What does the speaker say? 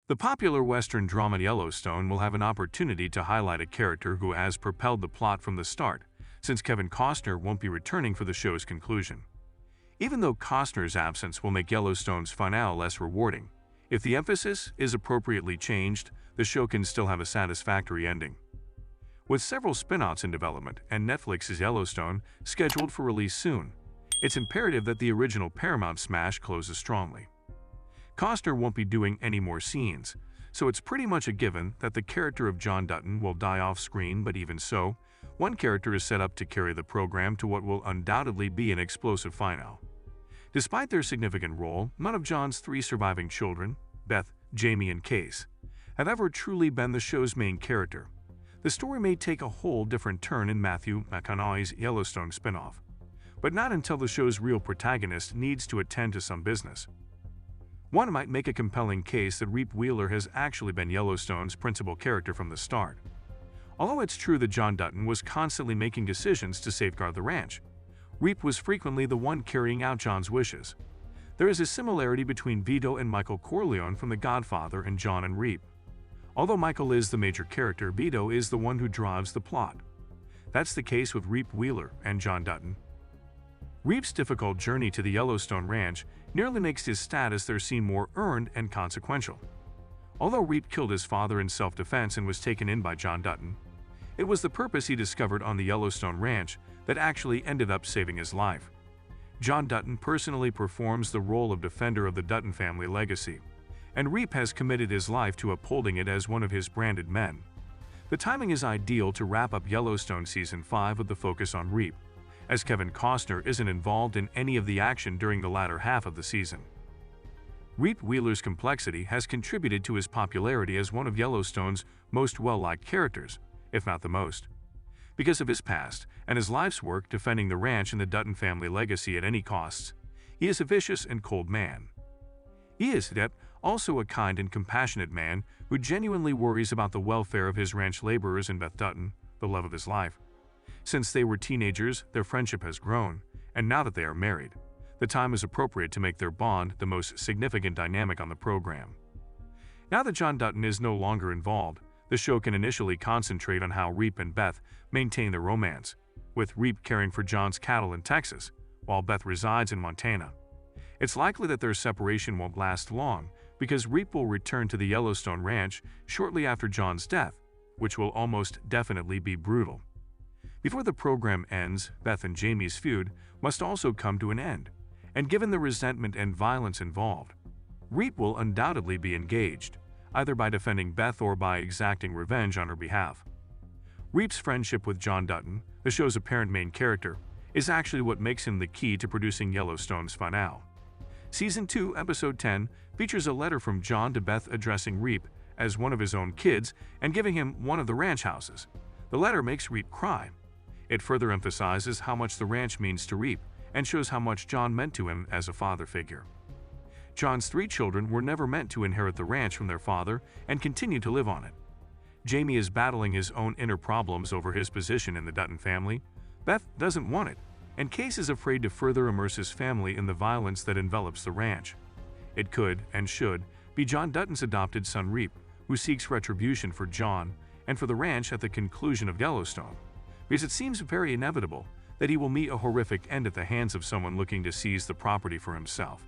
The popular Western drama Yellowstone will have an opportunity to highlight a character who has propelled the plot from the start, since Kevin Costner won't be returning for the show's conclusion. Even though Costner's absence will make Yellowstone's finale less rewarding, if the emphasis is appropriately changed, the show can still have a satisfactory ending. With several spin-offs in development and Netflix's Yellowstone scheduled for release soon, it's imperative that the original Paramount smash closes strongly. Costner won't be doing any more scenes, so it's pretty much a given that the character of John Dutton will die off screen, but even so, one character is set up to carry the program to what will undoubtedly be an explosive finale. Despite their significant role, none of John's three surviving children, Beth, Jamie, and Case, have ever truly been the show's main character. The story may take a whole different turn in Matthew McConaughey's Yellowstone spin-off, but not until the show's real protagonist needs to attend to some business. One might make a compelling case that Reap Wheeler has actually been Yellowstone's principal character from the start. Although it's true that John Dutton was constantly making decisions to safeguard the ranch, Reap was frequently the one carrying out John's wishes. There is a similarity between Vito and Michael Corleone from The Godfather and John and Reap. Although Michael is the major character, Vito is the one who drives the plot. That's the case with Reap Wheeler and John Dutton. Reap's difficult journey to the Yellowstone Ranch nearly makes his status there seem more earned and consequential. Although Reap killed his father in self-defense and was taken in by John Dutton, it was the purpose he discovered on the Yellowstone Ranch that actually ended up saving his life. John Dutton personally performs the role of defender of the Dutton family legacy, and Reap has committed his life to upholding it as one of his branded men. The timing is ideal to wrap up Yellowstone Season 5 with the focus on Reap, as Kevin Costner isn't involved in any of the action during the latter half of the season. Reap Wheeler's complexity has contributed to his popularity as one of Yellowstone's most well-liked characters, if not the most. Because of his past and his life's work defending the ranch and the Dutton family legacy at any costs, he is a vicious and cold man. He is, yet, also a kind and compassionate man who genuinely worries about the welfare of his ranch laborers and Beth Dutton, the love of his life. Since they were teenagers, their friendship has grown, and now that they are married, the time is appropriate to make their bond the most significant dynamic on the program. Now that John Dutton is no longer involved, the show can initially concentrate on how Reap and Beth maintain their romance, with Reap caring for John's cattle in Texas, while Beth resides in Montana. It's likely that their separation won't last long, because Reap will return to the Yellowstone Ranch shortly after John's death, which will almost definitely be brutal. Before the program ends, Beth and Jamie's feud must also come to an end, and given the resentment and violence involved, Reap will undoubtedly be engaged, either by defending Beth or by exacting revenge on her behalf. Reap's friendship with John Dutton, the show's apparent main character, is actually what makes him the key to producing Yellowstone's finale. Season 2, Episode 10 features a letter from John to Beth addressing Reap as one of his own kids and giving him one of the ranch houses. The letter makes Reap cry. It further emphasizes how much the ranch means to Reap and shows how much John meant to him as a father figure. John's three children were never meant to inherit the ranch from their father and continue to live on it. Jamie is battling his own inner problems over his position in the Dutton family. Beth doesn't want it, and Case is afraid to further immerse his family in the violence that envelops the ranch. It could, and should, be John Dutton's adopted son Reap, who seeks retribution for John and for the ranch at the conclusion of Yellowstone, because it seems very inevitable that he will meet a horrific end at the hands of someone looking to seize the property for himself.